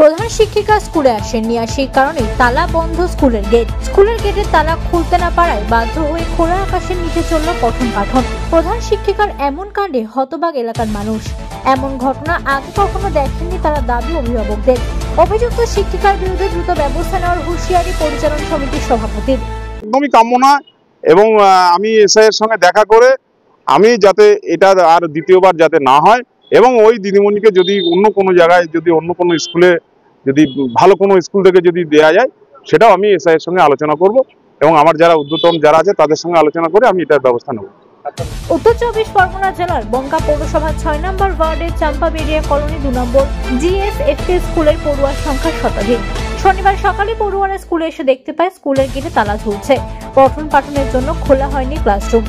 প্রধান শিক্ষিকা স্কুলে আসেননি, আর সেই কারণে তালা বন্ধ স্কুলের গেট। স্কুলের গেটের তালা খুলতে না পারায় বাধ্য হয়ে খোলা আকাশের নিচে চলল পঠন পাঠন। প্রধান শিক্ষিকার এমন কাণ্ডে হতবাক এলাকার মানুষ। এমন ঘটনা আগে কখনো দেখেননি তারা দাবি অভিভাবকদের। অভিযুক্ত শিক্ষিকার বিরুদ্ধে দ্রুত ব্যবস্থা নেওয়ার হুঁশিয়ারি পরিচালন সমিতির সভাপতির। একদমই কাম্য না, এবং আমি এসআই এর সঙ্গে দেখা করে আমি যাতে এটা আর দ্বিতীয়বার যাতে না হয়, এবং ওই দিদিমণিকে যদি অন্য কোনো জায়গায়, যদি অন্য কোনো স্কুলে, যদি ভালো কোনো স্কুল থেকে যদি দেয়া যায়, সেটাও আমি এসআই এর সঙ্গে আলোচনা করব, এবং আমার যারা ঊর্ধ্বতন যারা আছে তাদের সঙ্গে আলোচনা করে আমি এটার ব্যবস্থা নেব। উত্তর 24 পরগনা জেলার বনগাঁ পৌরসভার 6 নম্বর ওয়ার্ডের চাম্পাবেড়িয়া কলোনি 2 নম্বর GSFK স্কুলের পড়ুয়ার সংখ্যা শতাধিক। শনিবার সকালে পড়ুয়ারা স্কুলে এসে দেখতে পায় স্কুলের গেটে তালা ঝুলছে। পঠন পাঠনের জন্য খোলা হয়নি ক্লাসরুম।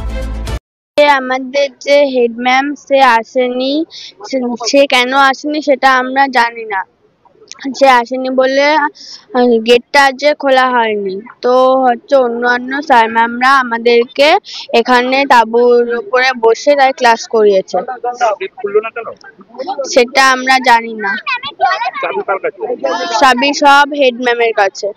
আমাদের যে হেড ম্যাম সে আসেনি, সে কেন আসেনি সেটা আমরা জানি না। সে আসেনি বলে গেটটা যে খোলা হয়নি। তো হচ্ছে অন্যান্য স্যার ম্যামরা আমাদেরকে এখানে তাঁবুর উপরে বসে তাই ক্লাস করিয়েছে। সেটা আমরা জানি না, চাবি সব হেড ম্যামের কাছে।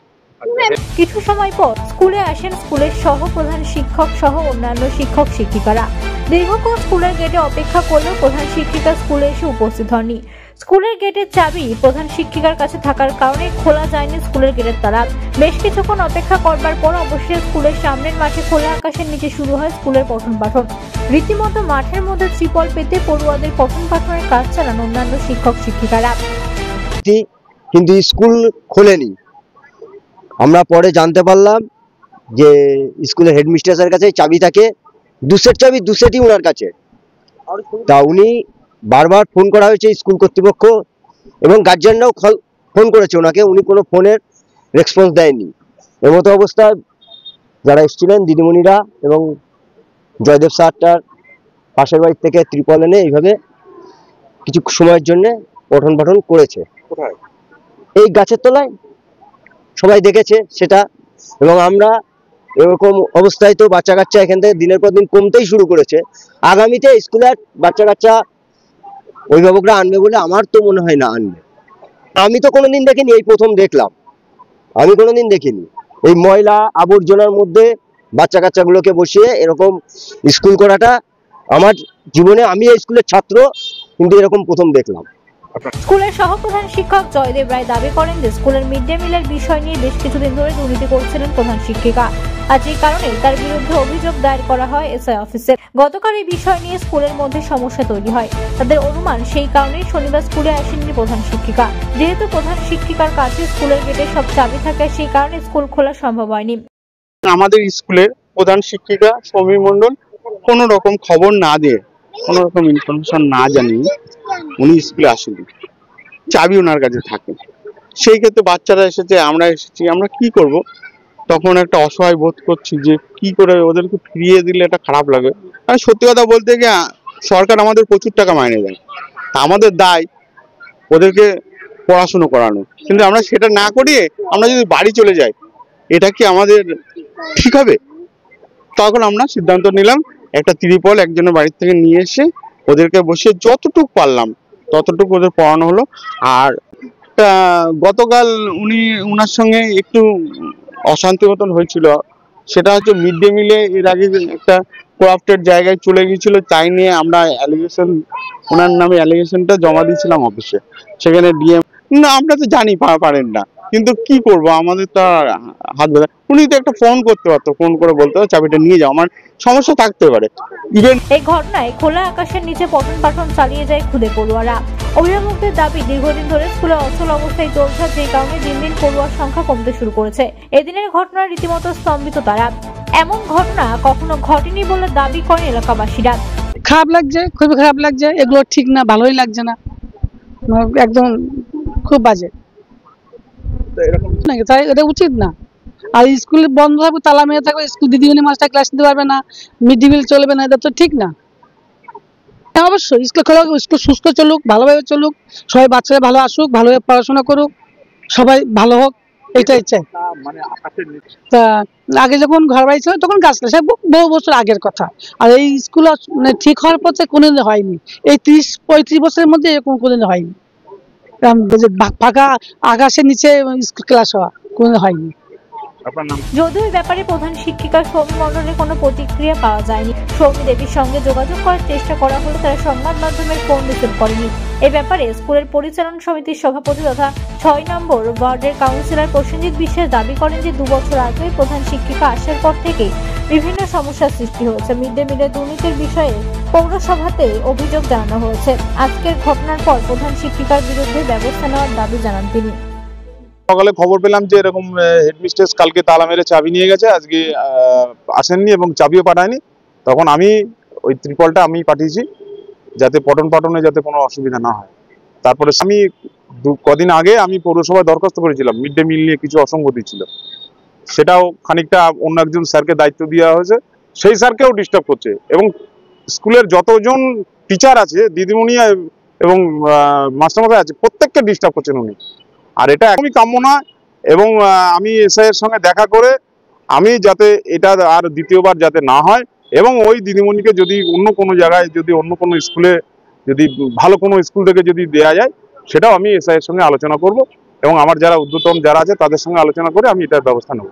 কিছু সময় পর স্কুলে আসেন স্কুলের সহ প্রধান শিক্ষক সহ অন্যান্য শিক্ষক শিক্ষিকারা। দীর্ঘক্ষণ স্কুলের গেটে অপেক্ষা করলেও প্রধান শিক্ষিকা স্কুলে এসে উপস্থিত হননি। স্কুলের গেটের চাবি প্রধান শিক্ষিকার কাছে থাকার কারণে খোলা যায়নি স্কুলের গেটের তালা। বেশ কিছুক্ষণ অপেক্ষা করবার পর অবশ্যই স্কুলের সামনের মাঠে খোলা আকাশের নিচে শুরু হয় স্কুলের পঠন পাঠন। রীতিমতো মাঠের মধ্যে ত্রিপল পেতে পড়ুয়াদের পঠন পাঠনের কাজ চালান অন্যান্য শিক্ষক শিক্ষিকারা। কিন্তু স্কুল খোলেনি। আমরা পরে জানতে পারলাম যে স্কুলের হেডমিস্ট্রেসের কাছে চাবি থাকে, দুসেট চাবি দুসেটই ওনার কাছে। তা উনি বারবার ফোন করা হয়েছে স্কুল কর্তৃপক্ষ এবং গার্জিয়ানরাও ফোন করেছে ওনাকে, উনি কোনো ফোনের রেসপন্স দেয়নি। এমতো অবস্থায় যারা এসেছিলেন দিদিমণিরা এবং জয়দেব স্যারটার পাশের বাড়ি থেকে ত্রিপল এনে এইভাবে কিছু সময়ের জন্য পঠন পাঠন করেছে। এই গাছের তলায় সবাই দেখেছে সেটা, এবং আমরা এরকম অবস্থায় তো বাচ্চা কাচ্চা এখান থেকে দিনের পর দিন কমতেই শুরু করেছে। আগামীতে স্কুলে বাচ্চা কাচ্চা অভিভাবকরা আনবে বলে আমার তো মনে হয় না আনবে। আমি তো কোনোদিন দেখিনি, এই প্রথম দেখলাম। আমি কোনোদিন দেখিনি এই ময়লা আবর্জনার মধ্যে বাচ্চা কাচ্চাগুলোকে বসিয়ে এরকম স্কুল করাটা আমার জীবনে, আমি এই স্কুলের ছাত্র কিন্তু এরকম প্রথম দেখলাম। স্কুলের সহপ্রধান শিক্ষক জয়দেব রায় দাবি করেন যে স্কুলের মিড ডে মিলের বিষয় নিয়ে বেশ কিছুদিন ধরে দুর্নীতি করছিলেন প্রধান শিক্ষিকা, আর যে কারণে তার বিরুদ্ধে অভিযোগ দায়ের করা হয় এসআই অফিসে। গতকাল এই বিষয় নিয়ে স্কুলের মধ্যে সমস্যা তৈরি হয়। তাদের অনুমান সেই কারণেই শনিবার স্কুলে আসেননি প্রধান শিক্ষিকা। যেহেতু প্রধান শিক্ষিকার কাছে স্কুলের গেটে সব চাবি থাকে, সেই কারণে স্কুল খোলা সম্ভব হয়নি। আমাদের স্কুলের প্রধান শিক্ষিকা সমী মণ্ডল কোনো রকম খবর না দিয়ে, কোনো রকম ইনফরমেশন না জানিয়ে উনি স্কুলে আসেনি। চাবি ওনার কাছে থাকে। সেই ক্ষেত্রে বাচ্চারা এসেছে, আমরা এসেছি, আমরা কি করব? তখন একটা অসহায় বোধ করছি যে কি করে ওদেরকে ফিরিয়ে দিলে এটা খারাপ লাগে। আর সত্যি কথা বলতে গিয়ে সরকার আমাদের প্রচুর টাকা মাইনে দেয়, আমাদের দায় ওদেরকে পড়াশুনো করানো, কিন্তু আমরা সেটা না করিয়ে আমরা যদি বাড়ি চলে যাই, এটা কি আমাদের ঠিক হবে? তখন আমরা সিদ্ধান্ত নিলাম একটা ত্রিপল একজনের বাড়ি থেকে নিয়ে এসে ওদেরকে বসে যতটুকু পারলাম ততটুকু ওদের পড়ানো হলো। আর গতকাল উনার সঙ্গে একটু অশান্তি মতন হয়েছিল, সেটা হচ্ছে মিড ডে মিলে এর আগে একটা করাপ্টেড জায়গায় চলে গিয়েছিল, তাই নিয়ে আমরা অ্যালিগেশন, ওনার নামে অ্যালিগেশনটা জমা দিয়েছিলাম অফিসে। সেখানে ডিএম না, আমরা তো জানি পারেন না, কিন্তু কি করব, আমাদের তো হাত বেঁধে। উনি তো একটা ফোন করতে পারতো, ফোন করে বলতে হবে চাবিটা নিয়ে যাও, আমার সমস্যা থাকতে পারে। এই ঘটনায় খোলা আকাশের নিচে পঠন পাঠন চালিয়ে যায় খুদে পড়ুয়ারা। অভিভাবকদের দাবি দীর্ঘদিন ধরে স্কুলে অচল অবস্থায় চলছে, যে কারণে দিন দিন পড়ুয়ার সংখ্যা কমতে শুরু করেছে। এদিনের ঘটনায় রীতিমতো স্তম্ভিত তারা। এমন ঘটনা কখনো ঘটেনি বলে দাবি করেন এলাকাবাসীরা। খারাপ লাগছে, খুবই খারাপ লাগছে, এগুলো ঠিক না, ভালোই লাগছে না, একদম খুব বাজে। তাই এটা উচিত না। আর স্কুল বন্ধ থাকবে, তালা মেরে থাকবে, স্কুল দিদিমণি মাস্টার ক্লাস নিতে পারবে না, মিড ডে মিল চলবে না, এটা তো ঠিক না। অবশ্যই স্কুল খোলা, স্কুল সুস্থ চলুক, ভালোভাবে চলুক, সবাই বাচ্চারা ভালো আসুক, ভালোভাবে পড়াশোনা করুক, সবাই ভালো হোক, এটাই চাই। তা আগে যখন ঘর বাড়ি ছিল তখন গাছ সে বহু বছর আগের কথা। আর এই স্কুল ঠিক হওয়ার পথে কোনোদিন হয়নি, এই 30-35 বছরের মধ্যে এরকম কোনোদিন হয়নি। যে ফাঁকা আকাশের নিচে স্কুল ক্লাস হওয়া কোনো হয়নি। আপনার নাম? যদিও এই ব্যাপারে প্রধান শিক্ষিকা সৌমি মণ্ডলের কোনো প্রতিক্রিয়া পাওয়া যায়নি। সৌমি দেবীর সঙ্গে যোগাযোগ করার চেষ্টা করা হলে তারা সংবাদ মাধ্যমের ফোন রিসিভ করেনি। এ ব্যাপারে স্কুলের পরিচালনা সমিতির সভাপতি তথা ৬ নম্বর ওয়ার্ডের কাউন্সিলর প্রসেনজিৎ বিশ্বাস দাবি করেন যে 2 বছর আগে প্রধান শিক্ষিকা আসার পর থেকে বিভিন্ন সমস্যার সৃষ্টি হয়েছে। মিড ডে মিলের দুর্নীতির বিষয়ে পৌরসভাতে অভিযোগ জানানো হয়েছে। আজকের ঘটনার পর প্রধান শিক্ষিকার বিরুদ্ধে ব্যবস্থা নেওয়ার দাবি জানান তিনি। সকালে খবর পেলাম যে এরকম হেডমিস্ট্রেস কালকে তালা মেরে চাবি নিয়ে গেছে, আজকে আসেননি এবং চাবিও পাঠায়নি। তখন আমি ওই ত্রিপলটা আমি পাঠিয়েছি যাতে পঠন পাঠনে যাতে কোনো অসুবিধা না হয়। তারপরে আমি কদিন আগে আমি পৌরসভায় দরখাস্ত করেছিলাম, মিড ডে মিল নিয়ে কিছু অসঙ্গতি ছিল, সেটাও খানিকটা অন্য একজন স্যারকে দায়িত্ব দেওয়া হয়েছে, সেই স্যারকেও ডিস্টার্ব করছে এবং স্কুলের যতজন টিচার আছে, দিদিমণি এবং মাস্টারমশাই আছে, প্রত্যেককে ডিস্টার্ব করছেন উনি। আর এটা একদমই কাম্য নয় এবং আমি এসআই এর সঙ্গে দেখা করে আমি যাতে এটা আর দ্বিতীয়বার যাতে না হয় এবং ওই দিদিমণিকে যদি অন্য কোনো জায়গায়, যদি অন্য কোনো স্কুলে, যদি ভালো কোনো স্কুল থেকে যদি দেয়া যায়, সেটাও আমি এসআই এর সঙ্গে আলোচনা করব এবং আমার যারা ঊর্ধ্বতন যারা আছে তাদের সঙ্গে আলোচনা করে আমি এটার ব্যবস্থা নেব।